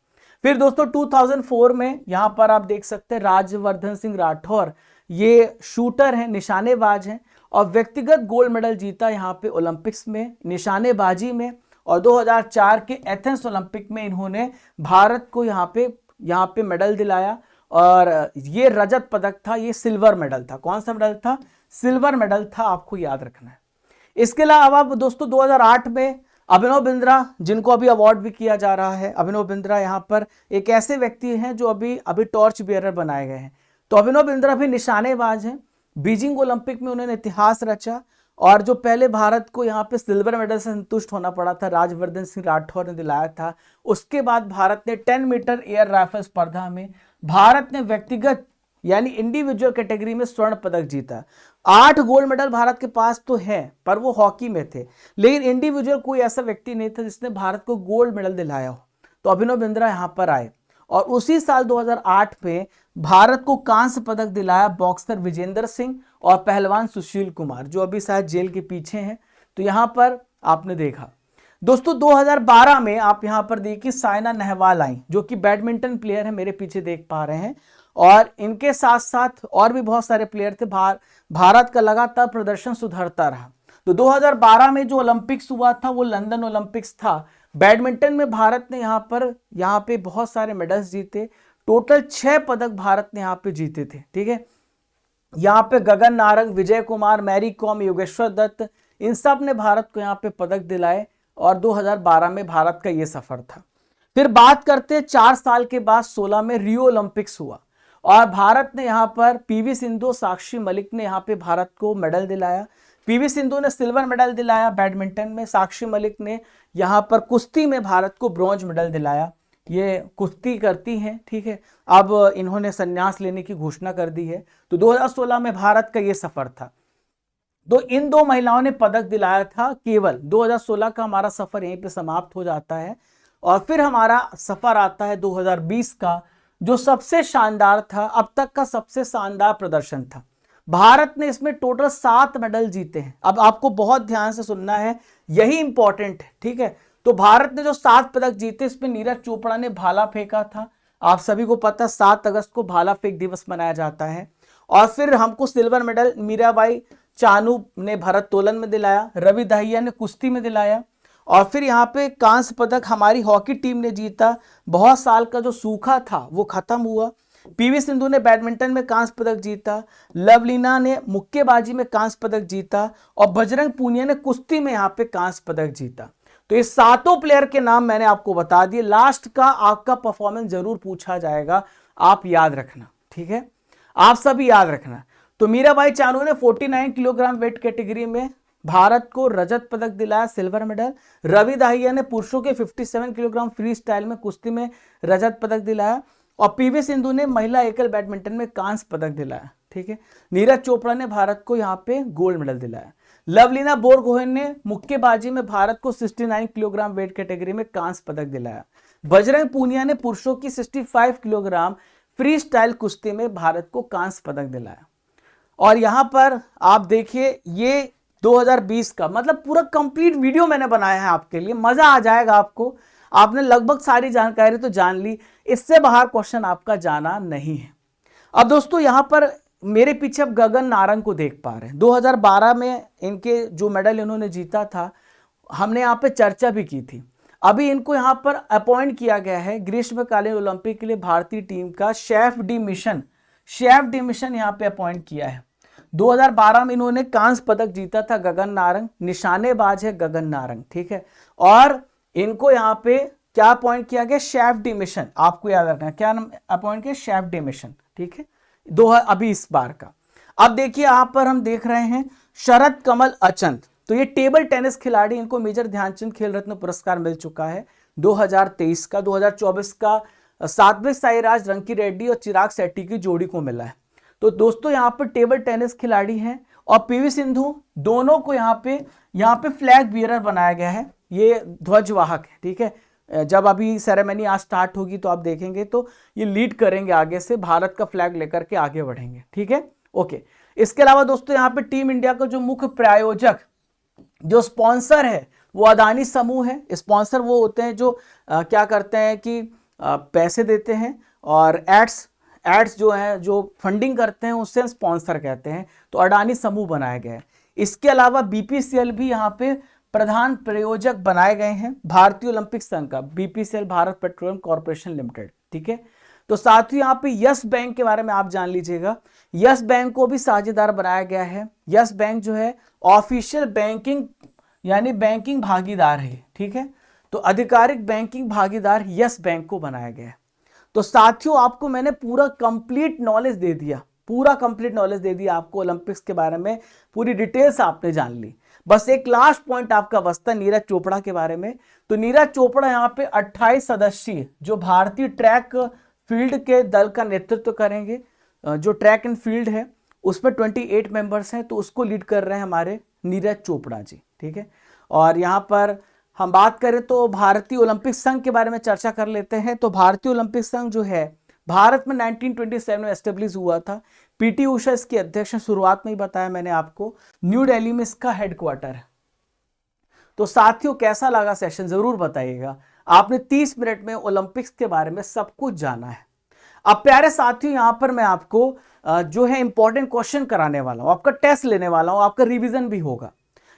फिर दोस्तों 2004 में यहाँ पर आप देख सकते हैं राज्यवर्धन सिंह राठौर, ये शूटर हैं, निशानेबाज हैं और व्यक्तिगत गोल्ड मेडल जीता यहाँ पे ओलंपिक्स में निशानेबाजी में। और 2004 के एथेंस ओलंपिक में इन्होंने भारत को यहाँ पे मेडल दिलाया और ये रजत पदक था, ये सिल्वर मेडल था। कौन सा मेडल था? सिल्वर मेडल था, आपको याद रखना है। इसके अलावा दोस्तों 2008 में अभिनव बिंद्रा, जिनको अभी अवार्ड भी किया जा रहा है, अभिनव बिंद्रा यहाँ पर एक ऐसे व्यक्ति हैं जो अभी टॉर्च बियरर बनाए गए हैं। तो अभिनव बिंद्रा भी निशानेबाज हैं। बीजिंग ओलंपिक में उन्होंने इतिहास रचा और जो पहले भारत को यहाँ पे सिल्वर मेडल से संतुष्ट होना पड़ा था, राज्यवर्धन सिंह राठौर ने दिलाया था। उसके बाद भारत ने 10 मीटर एयर राइफल स्पर्धा में भारत ने व्यक्तिगत यानी इंडिविजुअल कैटेगरी में स्वर्ण पदक जीता। 8 गोल्ड मेडल भारत के पास तो है, पर वो हॉकी में थे, लेकिन इंडिविजुअल कोई ऐसा व्यक्ति नहीं था जिसने भारत को गोल्ड मेडल दिलाया हो। तो अभिनव बिंद्रा यहाँ पर आए और उसी साल 2008 में भारत को कांस्य पदक दिलाया बॉक्सर विजेंद्र सिंह और पहलवान सुशील कुमार, जो अभी शायद जेल के पीछे हैं। तो यहाँ पर आपने देखा दोस्तों 2012 में आप यहाँ पर देखिए साइना नेहवाल आई, जो कि बैडमिंटन प्लेयर है, मेरे पीछे देख पा रहे हैं। और इनके साथ साथ और भी बहुत सारे प्लेयर थे। भारत का लगातार प्रदर्शन सुधरता रहा। तो 2012 में जो ओलंपिक्स हुआ था वो लंदन ओलंपिक्स था। बैडमिंटन में भारत ने यहाँ पे बहुत सारे मेडल्स जीते। टोटल 6 पदक भारत ने यहाँ पे जीते थे, ठीक है। यहाँ पे गगन नारंग, विजय कुमार, मैरी कॉम, योगेश्वर दत्त, इन सब ने भारत को यहाँ पे पदक दिलाए और 2012 में भारत का ये सफर था। फिर बात करते 4 साल के बाद 16 में रियो ओलंपिक्स हुआ और भारत ने यहाँ पर पीवी सिंधु, साक्षी मलिक ने यहाँ पे भारत को मेडल दिलाया। पीवी सिंधु ने सिल्वर मेडल दिलाया बैडमिंटन में, साक्षी मलिक ने यहाँ पर कुश्ती में भारत को ब्रॉन्ज मेडल दिलाया। ये कुश्ती करती हैं, ठीक है। अब इन्होंने संन्यास लेने की घोषणा कर दी है। तो 2016 में भारत का ये सफर था। तो इन 2 महिलाओं ने पदक दिलाया था। केवल 2016 का हमारा सफर यहीं पे समाप्त हो जाता है और फिर हमारा सफर आता है 2020 का, जो सबसे शानदार था, अब तक का सबसे शानदार प्रदर्शन था। भारत ने इसमें टोटल 7 मेडल जीते हैं। अब आपको बहुत ध्यान से सुनना है, यही इंपॉर्टेंट है, ठीक है। तो भारत ने जो 7 पदक जीते, इसमें नीरज चोपड़ा ने भाला फेंका था। आप सभी को पता 7 अगस्त को भाला फेंक दिवस मनाया जाता है। और फिर हमको सिल्वर मेडल मीराबाई चानू ने भारोत्तोलन में दिलाया, रवि दहिया ने कुश्ती में दिलाया। और फिर यहाँ पे कांस्य पदक हमारी हॉकी टीम ने जीता। बहुत साल का जो सूखा था वो खत्म हुआ। पीवी सिंधु ने बैडमिंटन में कांस्य पदक जीता, लवलीना ने मुक्केबाजी में कांस्य पदक जीता और बजरंग पूनिया ने कुश्ती में यहाँ पे कांस्य पदक जीता। तो ये 7 प्लेयर के नाम मैंने आपको बता दिए। लास्ट का आपका परफॉर्मेंस जरूर पूछा जाएगा, आप याद रखना, ठीक है, आप सभी याद रखना। तो मीराबाई चानू ने 49 किलोग्राम वेट कैटेगरी में भारत को रजत पदक दिलाया, सिल्वर मेडल। रवि दहिया ने पुरुषों के 57 किलोग्राम फ्री स्टाइल में कुश्ती में रजत पदक दिलाया और पीवी सिंधु ने महिला एकल बैडमिंटन में कांस्य पदक दिलाया, ठीक है। नीरज चोपड़ा ने भारत को यहाँ पे गोल्ड मेडल दिलाया। लवलीना बोरगोहेन ने मुक्केबाजी में भारत को 69 किलोग्राम वेट कैटेगरी में कांस्य पदक दिलाया। बजरंग पूनिया ने पुरुषों की 65 किलोग्राम फ्री स्टाइल कुश्ती में भारत को कांस्य पदक दिलाया। और यहाँ पर आप देखिए ये 2020 का मतलब पूरा कंप्लीट वीडियो मैंने बनाया है आपके लिए, मजा आ जाएगा आपको। आपने लगभग सारी जानकारी तो जान ली, इससे बाहर क्वेश्चन आपका जाना नहीं है। अब दोस्तों यहाँ पर मेरे पीछे अब गगन नारंग को देख पा रहे हैं। 2012 में इनके जो मेडल इन्होंने जीता था, हमने यहाँ पे चर्चा भी की थी। अभी इनको यहाँ पर अपॉइंट किया गया है ग्रीष्मकालीन ओलंपिक के लिए भारतीय टीम का शेफ डी मिशन यहाँ पे अपॉइंट किया है। 2012 में इन्होंने कांस्य पदक जीता था गगन नारंग, निशानेबाज है गगन नारंग, ठीक है। और इनको यहाँ पे क्या अपॉइंट किया गया, शेफ डी मिशन, आपको याद रखना क्या नाम अपॉइंट किया, शेफ डी मिशन, ठीक है। अभी इस बार का। अब देखिए यहां पर हम देख रहे हैं शरद कमल अचंत, तो ये टेबल टेनिस खिलाड़ी, इनको मेजर ध्यानचंद खेल रत्न पुरस्कार मिल चुका है 2023 का। 2024 का सात्विक साईराज रंकी रेड्डी और चिराग शेट्टी की जोड़ी को मिला है। तो दोस्तों यहाँ पर टेबल टेनिस खिलाड़ी हैं, और पीवी सिंधु, दोनों को यहाँ पे फ्लैग बियरर बनाया गया है, ये ध्वजवाहक है, ठीक है। जब अभी सेरेमनी आज स्टार्ट होगी तो आप देखेंगे तो ये लीड करेंगे आगे से, भारत का फ्लैग लेकर के आगे बढ़ेंगे, ठीक है, ओके। इसके अलावा दोस्तों यहाँ पे टीम इंडिया का जो मुख्य प्रायोजक, जो स्पॉन्सर है, वो अदानी समूह है। स्पॉन्सर वो होते हैं जो क्या करते हैं कि पैसे देते हैं, और एड्स जो है, जो फंडिंग करते हैं, उससे स्पॉन्सर कहते हैं। तो अडानी समूह बनाया गया है। इसके अलावा बीपीसीएल भी यहाँ पे प्रधान प्रायोजक बनाए गए हैं, भारतीय ओलंपिक संघ का, BPCL Bharat petroleum corporation limited, ठीक है। तो साथ ही यहाँ पे यस बैंक के बारे में आप जान लीजिएगा, यस बैंक को भी साझेदार बनाया गया है। यस बैंक जो है ऑफिशियल बैंकिंग यानी बैंकिंग भागीदार है, ठीक है। तो आधिकारिक बैंकिंग भागीदार यस बैंक को बनाया गया है। तो साथियों आपको मैंने पूरा कंप्लीट नॉलेज दे दिया, आपको ओलंपिक्स के बारे में पूरी डिटेल्स आपने जान ली। बस एक लास्ट पॉइंट आपका बचता है नीरज चोपड़ा के बारे में। तो नीरज चोपड़ा यहाँ पे 28 सदस्यीय जो भारतीय ट्रैक फील्ड के दल का नेतृत्व करेंगे। जो ट्रैक एंड फील्ड है उसमें 28 मेंबर्स हैं, तो उसको लीड कर रहे हैं हमारे नीरज चोपड़ा जी, ठीक है। और यहाँ पर हम बात करें तो भारतीय ओलंपिक संघ के बारे में चर्चा कर लेते हैं। तो भारतीय ओलंपिक संघ जो है भारत में 1927 में एस्टेब्लिश हुआ था। पीटी उषा इसकी अध्यक्ष हैं, शुरुआत में ही बताया मैंने आपको। न्यू दिल्ली में इसका हेडक्वार्टर है। तो साथियों कैसा लगा सेशन जरूर बताइएगा। आपने 30 मिनट में ओलंपिक्स के बारे में सब कुछ जाना है। अब प्यारे साथियों यहां पर मैं आपको जो है इंपॉर्टेंट क्वेश्चन कराने वाला हूं, आपका टेस्ट लेने वाला हूं, आपका रिवीजन भी होगा।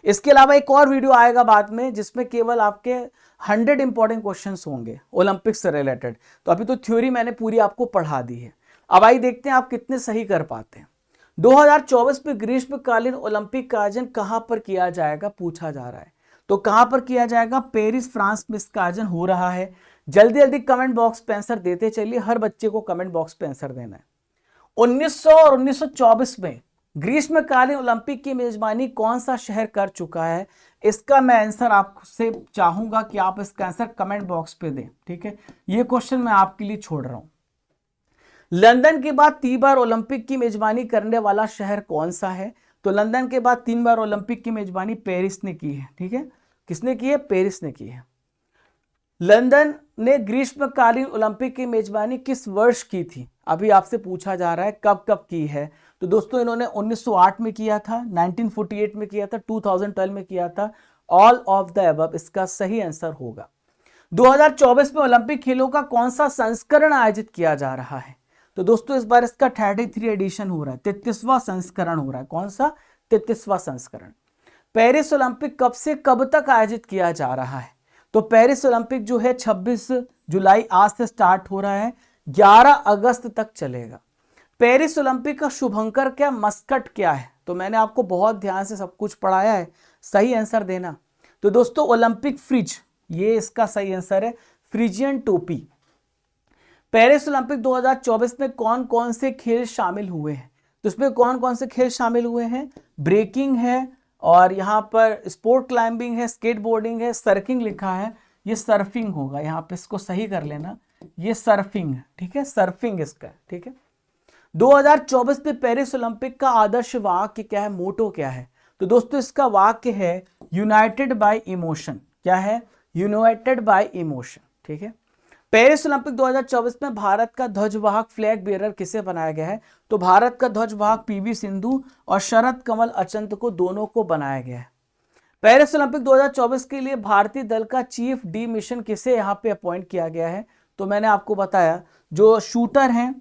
इसके अलावा एक और वीडियो आएगा बाद में जिसमें केवल आपके 100 इंपॉर्टेंट क्वेश्चंस होंगे ओलंपिक्स से रिलेटेड। तो अभी तो थ्योरी मैंने पूरी आपको पढ़ा दी है। अब आइए देखते हैं आप कितने सही कर पाते हैं। 2024 में ग्रीष्मकालीन ओलंपिक का आयोजन कहां पर किया जाएगा पूछा जा रहा है। तो कहां पर किया जाएगा, पेरिस फ्रांस में इसका आयोजन हो रहा है। जल्दी जल्दी कमेंट बॉक्स पे आंसर देते चलिए, हर बच्चे को कमेंट बॉक्स पे आंसर देना है। 1900 और 1924 में ग्रीष्मकालीन ओलंपिक की मेजबानी कौन सा शहर कर चुका है, इसका मैं आंसर आपसे चाहूंगा कि आप इसका आंसर कमेंट बॉक्स पे दें, ठीक है। ये क्वेश्चन मैं आपके लिए छोड़ रहा हूं। लंदन के बाद 3 बार ओलंपिक की मेजबानी करने वाला शहर कौन सा है। तो लंदन के बाद 3 बार ओलंपिक की मेजबानी पेरिस ने की है, ठीक है। किसने की है, पेरिस ने की है। लंदन ने ग्रीष्मकालीन ओलंपिक की मेजबानी किस वर्ष की थी, अभी आपसे पूछा जा रहा है कब कब की है। तो दोस्तों इन्होंने 1908 में किया था, 1948 में किया था, 2012 में किया था। ऑल ऑफ द अबव इसका सही आंसर होगा। 2024 में ओलंपिक खेलों का कौन सा संस्करण आयोजित किया जा रहा है। तो दोस्तों इस बार इसका 33 एडिशन हो रहा है, 33वां संस्करण हो रहा है। कौन सा, 33वां संस्करण। पेरिस ओलंपिक कब से कब तक आयोजित किया जा रहा है। तो पेरिस ओलंपिक जो है 26 जुलाई आज से स्टार्ट हो रहा है, 11 अगस्त तक चलेगा। पेरिस ओलंपिक का शुभंकर क्या, मस्कट क्या है। तो मैंने आपको बहुत ध्यान से सब कुछ पढ़ाया है, सही आंसर देना। तो दोस्तों ओलंपिक फ्रिज, ये इसका सही आंसर है, फ्रिजियन टोपी। पेरिस ओलंपिक 2024 में कौन कौन से खेल शामिल हुए हैं। तो इसमें कौन कौन से खेल शामिल हुए हैं, ब्रेकिंग है, और यहाँ पर स्पोर्ट क्लाइंबिंग है, स्केटबोर्डिंग है, सर्फिंग लिखा है, ये सर्फिंग होगा। यहाँ पे इसको सही कर लेना, ये सर्फिंग है, ठीक है, सर्फिंग इसका, ठीक है। 2024 में पेरिस ओलंपिक का आदर्श वाक्य क्या है, मोटो क्या है। तो दोस्तों इसका वाक्य है यूनाइटेड बाय इमोशन। क्या है, यूनाइटेड बाय इमोशन, ठीक है। पेरिस ओलंपिक 2024 में भारत का ध्वजवाहक फ्लैग बेयरर किसे बनाया गया है। तो भारत का ध्वजवाहक पीवी सिंधु और शरद कमल अचंत को, दोनों को बनाया गया है। पेरिस ओलंपिक 2024 के लिए भारतीय दल का चीफ डी मिशन किसे यहाँ पे अपॉइंट किया गया है। तो मैंने आपको बताया जो शूटर हैं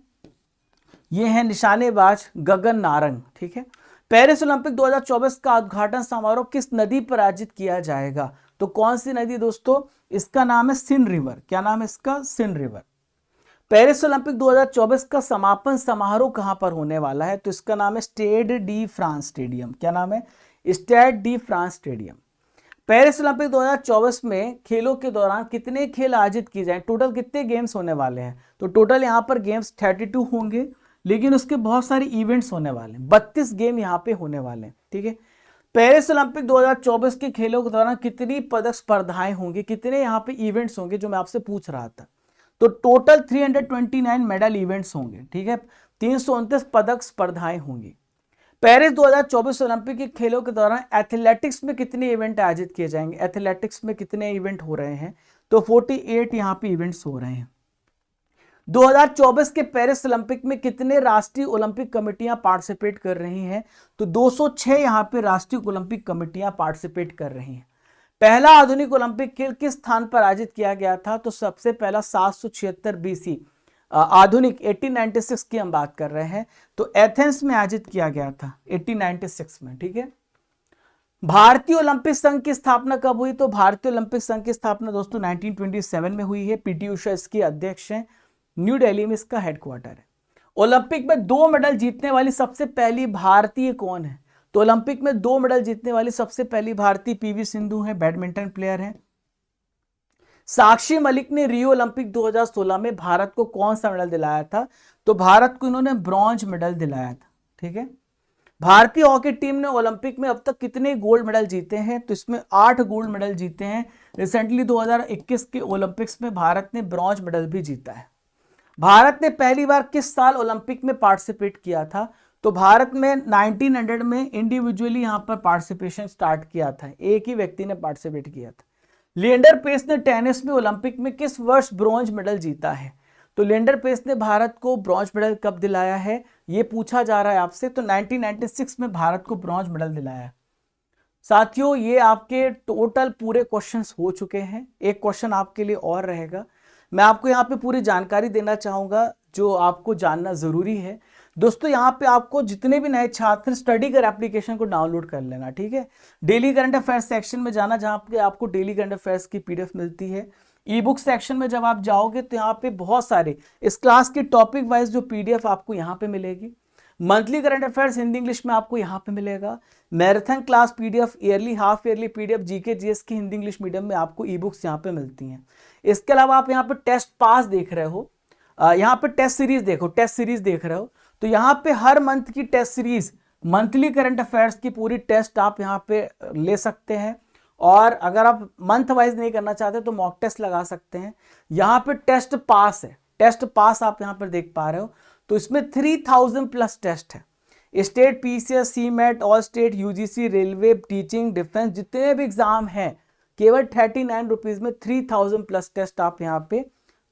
ये है निशानेबाज गगन नारंग, ठीक है। पेरिस ओलंपिक 2024 का उद्घाटन समारोह किस नदी पर आयोजित किया जाएगा। तो कौन सी नदी दोस्तों, इसका नाम है सिन रिवर। क्या नाम है इसका, सिन रिवर। पेरिस ओलंपिक 2024 का समापन समारोह कहां पर होने वाला है? तो इसका नाम है स्टेड डी फ्रांस स्टेडियम। क्या नाम है? Stade de France stadium. Paris Olympic 2024 में खेलों के दौरान कितने खेल आयोजित किए जाएं? टोटल कितने गेम्स होने वाले हैं? तो टोटल यहां पर गेम्स 32 होंगे, लेकिन उसके बहुत सारे इवेंट्स होने वाले हैं। 32 गेम यहां पे होने वाले हैं। ठीक है। पेरिस ओलंपिक 2024 के खेलों के दौरान कितनी पदक स्पर्धाएं होंगी, कितने यहाँ पे इवेंट्स होंगे, जो मैं आपसे पूछ रहा था। तो टोटल 329 मेडल इवेंट्स होंगे। ठीक है। 329 पदक स्पर्धाएं होंगी। पेरिस 2024 ओलंपिक के खेलों के दौरान एथलेटिक्स में कितने इवेंट आयोजित किए जाएंगे? एथलेटिक्स में कितने इवेंट हो रहे हैं? तो 48 यहाँ पे इवेंट्स हो रहे हैं। 2024 के पेरिस ओलंपिक में कितने राष्ट्रीय ओलंपिक कमेटियां पार्टिसिपेट कर रही हैं? तो 206 यहां पे राष्ट्रीय ओलंपिक कमेटियां पार्टिसिपेट कर रही हैं। पहला आधुनिक ओलंपिक खेल किस स्थान पर आयोजित किया गया था? तो सबसे पहला 776 बीसी आधुनिक 1896 की हम बात कर रहे हैं, तो एथेंस में आयोजित किया गया था 1896 में। ठीक है। भारतीय ओलंपिक संघ की स्थापना कब हुई? तो भारतीय ओलंपिक संघ की स्थापना दोस्तों 1927 में हुई है। पीटी उषा इसकी अध्यक्ष हैं। न्यू दिल्ली में इसका हेडक्वार्टर है। ओलंपिक में 2 मेडल जीतने वाली सबसे पहली भारतीय कौन है? तो ओलंपिक में 2 मेडल जीतने वाली सबसे पहली भारतीय पीवी सिंधु है, बैडमिंटन प्लेयर है। साक्षी मलिक ने रियो ओलंपिक 2016 में भारत को कौन सा मेडल दिलाया था? तो भारत को इन्होंने ब्रॉन्ज मेडल दिलाया था। ठीक है। भारतीय हॉकी टीम ने ओलंपिक में अब तक कितने गोल्ड मेडल जीते हैं? तो इसमें 8 गोल्ड मेडल जीते हैं। रिसेंटली 2021 के ओलंपिक्स में भारत ने ब्रॉन्ज मेडल भी जीता है। भारत ने पहली बार किस साल ओलंपिक में पार्टिसिपेट किया था? तो भारत में 1900 में इंडिविजुअली यहां पर पार्टिसिपेशन स्टार्ट किया था, एक ही व्यक्ति ने पार्टिसिपेट किया था। लिएंडर पेस ने टेनिस में ओलंपिक में किस वर्ष ब्रॉन्ज मेडल जीता है? तो लिएंडर पेस ने भारत को ब्रॉन्ज मेडल कब दिलाया है, यह पूछा जा रहा है आपसे। तो 1996 में भारत को ब्रॉन्ज मेडल दिलाया। साथियों, ये आपके टोटल पूरे क्वेश्चंस हो चुके हैं। एक क्वेश्चन आपके लिए और रहेगा। मैं आपको यहाँ पे पूरी जानकारी देना चाहूंगा जो आपको जानना जरूरी है। दोस्तों, यहाँ पे आपको जितने भी नए छात्र स्टडी कर एप्लीकेशन को डाउनलोड कर लेना। ठीक है। डेली करंट अफेयर्स सेक्शन में जाना, जहाँ पे आपको डेली करंट अफेयर्स की पीडीएफ मिलती है। ई बुक सेक्शन में जब आप जाओगे तो यहाँ पे बहुत सारे इस क्लास की टॉपिक वाइज जो पीडीएफ आपको यहाँ पे मिलेगी। Monthly current affairs Hindi English में आपको यहाँ पे मिलेगा। Marathon class PDF, yearly half yearly PDF, GK GS की हिंदी इंग्लिश मीडियम में आपको ई बुक्स यहाँ पे मिलती हैं। इसके अलावा आप यहाँ पे टेस्ट पास देख रहे हो, यहाँ पे टेस्ट सीरीज देखो, टेस्ट सीरीज देख रहे हो, तो यहाँ पे हर मंथ की test series, monthly current affairs की पूरी टेस्ट आप यहाँ पे ले सकते हैं। और अगर आप मंथ वाइज नहीं करना चाहते तो मॉक टेस्ट लगा सकते हैं। यहाँ पे टेस्ट पास है, टेस्ट पास आप यहाँ पर देख पा रहे हो। तो इसमें 3000 प्लस टेस्ट है। State, PCS, CMAT, all state, UGC, railway, teaching, defence, जितने भी एग्जाम हैं, केवल 39 रुपीज में 3000 प्लस टेस्ट आप यहाँ पे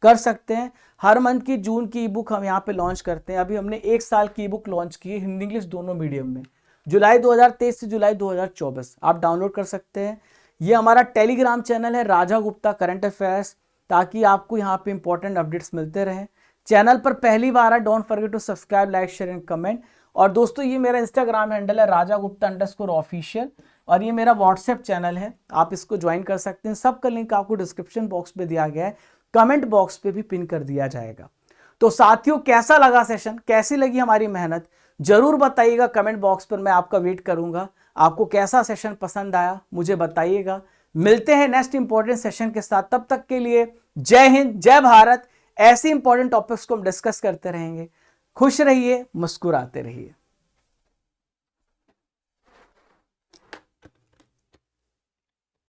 कर सकते हैं। हर मंथ की जून की ई बुक हम यहाँ पे लॉन्च करते हैं। अभी हमने 1 साल की ई बुक लॉन्च की है, हिंदी इंग्लिश दोनों मीडियम में, जुलाई 2023 से जुलाई 2024। आप डाउनलोड कर सकते हैं। ये हमारा टेलीग्राम चैनल है राजा गुप्ता करंट अफेयर्स, ताकि आपको यहाँ पे इंपॉर्टेंट अपडेट्स मिलते रहें। चैनल पर पहली बार है, don't forget to subscribe, like, share and comment. और दोस्तों, ये मेरा इंस्टाग्राम हैंडल है राजा गुप्ता _ऑफिशियल, और ये मेरा व्हाट्सएप चैनल है, आप इसको ज्वाइन कर सकते हैं। सबका लिंक आपको डिस्क्रिप्शन बॉक्स में दिया गया है, कमेंट बॉक्स पे भी पिन कर दिया जाएगा। तो साथियों, कैसा लगा सेशन, कैसी लगी हमारी मेहनत, जरूर बताइएगा कमेंट बॉक्स पर, मैं आपका वेट करूंगा। आपको कैसा सेशन पसंद आया मुझे बताइएगा। मिलते हैं नेक्स्ट इंपॉर्टेंट सेशन के साथ, तब तक के लिए जय हिंद, जय भारत। ऐसे इंपॉर्टेंट टॉपिक्स को हम डिस्कस करते रहेंगे। खुश रहिए, मुस्कुराते रहिए।